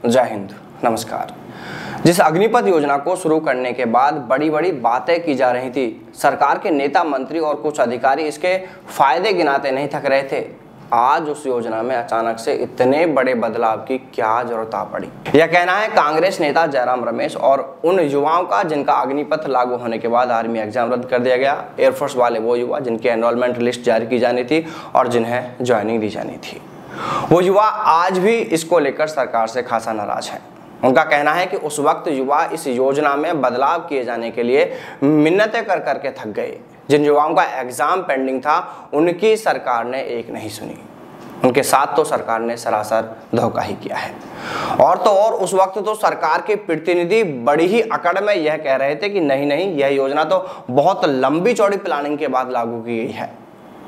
जय हिंद, नमस्कार। जिस अग्निपथ योजना को शुरू करने के बाद बड़ी बड़ी बातें की जा रही थी, सरकार के नेता मंत्री और कुछ अधिकारी इसके फायदे गिनाते नहीं थक रहे थे। आज उस योजना में अचानक से इतने बड़े बदलाव की क्या जरूरत आ पड़ी? यह कहना है कांग्रेस नेता जयराम रमेश और उन युवाओं का जिनका अग्निपथ लागू होने के बाद आर्मी एग्जाम रद्द कर दिया गया। एयरफोर्स वाले वो युवा जिनकी एनरोलमेंट लिस्ट जारी की जानी थी और जिन्हें ज्वाइनिंग दी जानी थी, वो युवा आज भी इसको लेकर सरकार से खासा नाराज है। उनका कहना है कि उस वक्त युवा इस योजना में बदलाव किए जाने के लिए मिन्नतें कर करके थक गए। जिन युवाओं का एग्जाम पेंडिंग था उनकी सरकार ने एक नहीं सुनी, उनके साथ तो सरकार ने सरासर धोखा ही किया है। और तो और उस वक्त तो सरकार के प्रतिनिधि बड़ी ही अकड़ में यह कह रहे थे कि नहीं, यह योजना तो बहुत लंबी चौड़ी प्लानिंग के बाद लागू की गई है।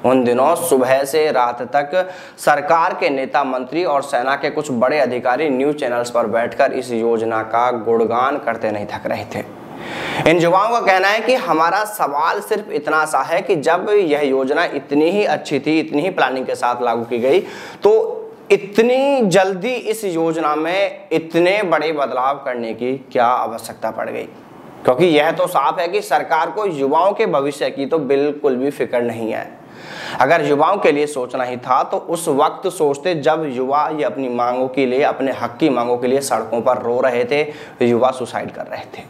उन दिनों सुबह से रात तक सरकार के नेता मंत्री और सेना के कुछ बड़े अधिकारी न्यूज चैनल्स पर बैठकर इस योजना का गुणगान करते नहीं थक रहे थे। इन युवाओं का कहना है कि हमारा सवाल सिर्फ इतना सा है कि जब यह योजना इतनी ही अच्छी थी, इतनी ही प्लानिंग के साथ लागू की गई, तो इतनी जल्दी इस योजना में इतने बड़े बदलाव करने की क्या आवश्यकता पड़ गई? क्योंकि यह तो साफ है कि सरकार को युवाओं के भविष्य की तो बिल्कुल भी फिक्र नहीं है। अगर युवाओं के लिए सोचना ही था तो उस वक्त सोचते जब युवा ये अपनी मांगों के लिए, अपने हक की मांगों के लिए सड़कों पर रो रहे थे, युवा सुसाइड कर रहे थे,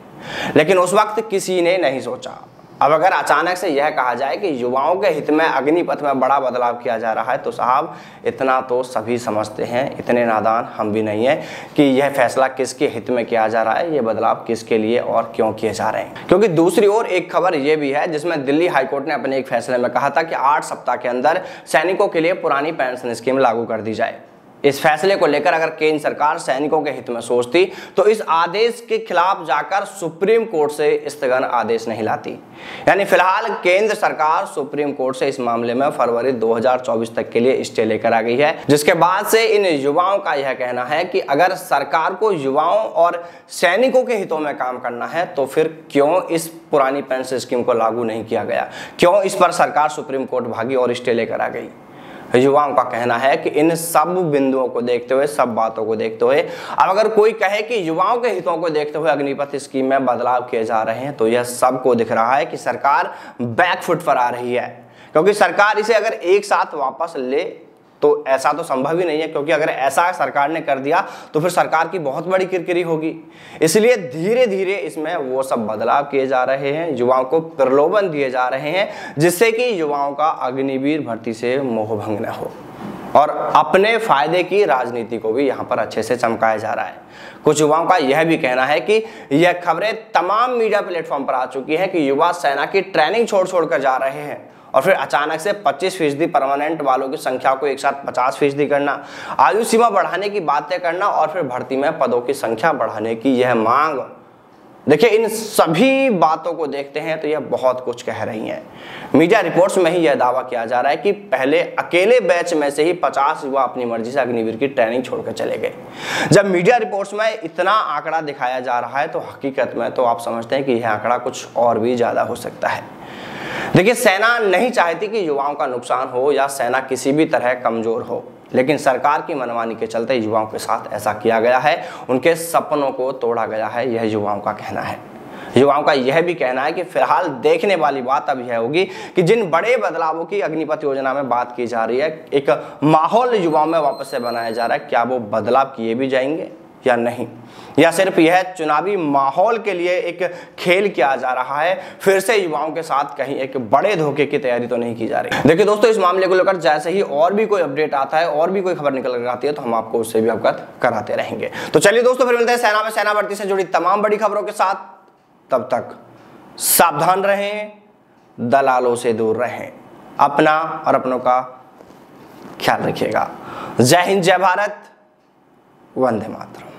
लेकिन उस वक्त किसी ने नहीं सोचा। अब अगर अचानक से यह कहा जाए कि युवाओं के हित में अग्निपथ में बड़ा बदलाव किया जा रहा है, तो साहब इतना तो सभी समझते हैं, इतने नादान हम भी नहीं हैं कि यह फैसला किसके हित में किया जा रहा है, ये बदलाव किसके लिए और क्यों किए जा रहे हैं। क्योंकि दूसरी ओर एक खबर यह भी है जिसमें दिल्ली हाईकोर्ट ने अपने एक फैसले में कहा था कि 8 सप्ताह के अंदर सैनिकों के लिए पुरानी पेंशन स्कीम लागू कर दी जाए। इस फैसले को लेकर अगर केंद्र सरकार सैनिकों के हित में सोचती तो इस आदेश के खिलाफ जाकर सुप्रीम कोर्ट से स्थगन आदेश नहीं लाती। यानी फिलहाल केंद्र सरकार सुप्रीम कोर्ट से इस मामले में फरवरी 2024 तक के लिए स्टे लेकर आ गई है, जिसके बाद से इन युवाओं का यह कहना है कि अगर सरकार को युवाओं और सैनिकों के हितों में काम करना है तो फिर क्यों इस पुरानी पेंशन स्कीम को लागू नहीं किया गया, क्यों इस पर सरकार सुप्रीम कोर्ट भागी और स्टे लेकर आ गई। युवाओं का कहना है कि इन सब बिंदुओं को देखते हुए, सब बातों को देखते हुए, अब अगर कोई कहे कि युवाओं के हितों को देखते हुए अग्निपथ स्कीम में बदलाव किए जा रहे हैं, तो यह सबको दिख रहा है कि सरकार बैकफुट पर आ रही है। क्योंकि सरकार इसे अगर एक साथ वापस ले तो ऐसा तो संभव ही नहीं है, क्योंकि अगर ऐसा सरकार ने कर दिया तो फिर सरकार की बहुत बड़ी किरकिरी होगी। इसलिए धीरे धीरे इसमें वो सब बदलाव किए जा रहे हैं, युवाओं को प्रलोभन दिए जा रहे हैं, जिससे कि युवाओं का अग्निवीर भर्ती से मोहभंग न हो और अपने फायदे की राजनीति को भी यहाँ पर अच्छे से चमकाया जा रहा है। कुछ युवाओं का यह भी कहना है कि यह खबरें तमाम मीडिया प्लेटफॉर्म पर आ चुकी हैं कि युवा सेना की ट्रेनिंग छोड़ कर जा रहे हैं और फिर अचानक से 25% परमानेंट वालों की संख्या को एक साथ 50% करना, आयु सीमा बढ़ाने की बातें करना और फिर भर्ती में पदों की संख्या बढ़ाने की यह मांग। देखिए, इन सभी बातों को देखते हैं तो यह बहुत कुछ कह रही हैं। मीडिया रिपोर्ट्स में ही यह दावा किया जा रहा है कि पहले अकेले बैच में से ही 50 युवा अपनी मर्जी से अग्निवीर की ट्रेनिंग छोड़कर चले गए। जब मीडिया रिपोर्ट्स में इतना आंकड़ा दिखाया जा रहा है तो हकीकत में तो आप समझते हैं कि यह आंकड़ा कुछ और भी ज्यादा हो सकता है। देखिए, सेना नहीं चाहती कि युवाओं का नुकसान हो या सेना किसी भी तरह कमजोर हो, लेकिन सरकार की मनमानी के चलते युवाओं के साथ ऐसा किया गया है, उनके सपनों को तोड़ा गया है, यह युवाओं का कहना है। युवाओं का यह भी कहना है कि फिलहाल देखने वाली बात अब यह होगी कि जिन बड़े बदलावों की अग्निपथ योजना में बात की जा रही है, एक माहौल युवाओं में वापस से बनाया जा रहा है, क्या वो बदलाव किए भी जाएंगे या नहीं, या सिर्फ यह चुनावी माहौल के लिए एक खेल किया जा रहा है, फिर से युवाओं के साथ कहीं एक बड़े धोखे की तैयारी तो नहीं की जा रही। देखिए दोस्तों, इस मामले को लेकर जैसे ही और भी कोई अपडेट आता है और भी कोई खबर निकल कर आती है तो हम आपको उससे भी अवगत कराते रहेंगे। तो चलिए दोस्तों, फिर मिलते हैं सेना में सेना भर्ती से जुड़ी तमाम बड़ी खबरों के साथ। तब तक सावधान रहें, दलालों से दूर रहें, अपना और अपनों का ख्याल रखिएगा। जय हिंद, जय भारत, वंदे मातरम।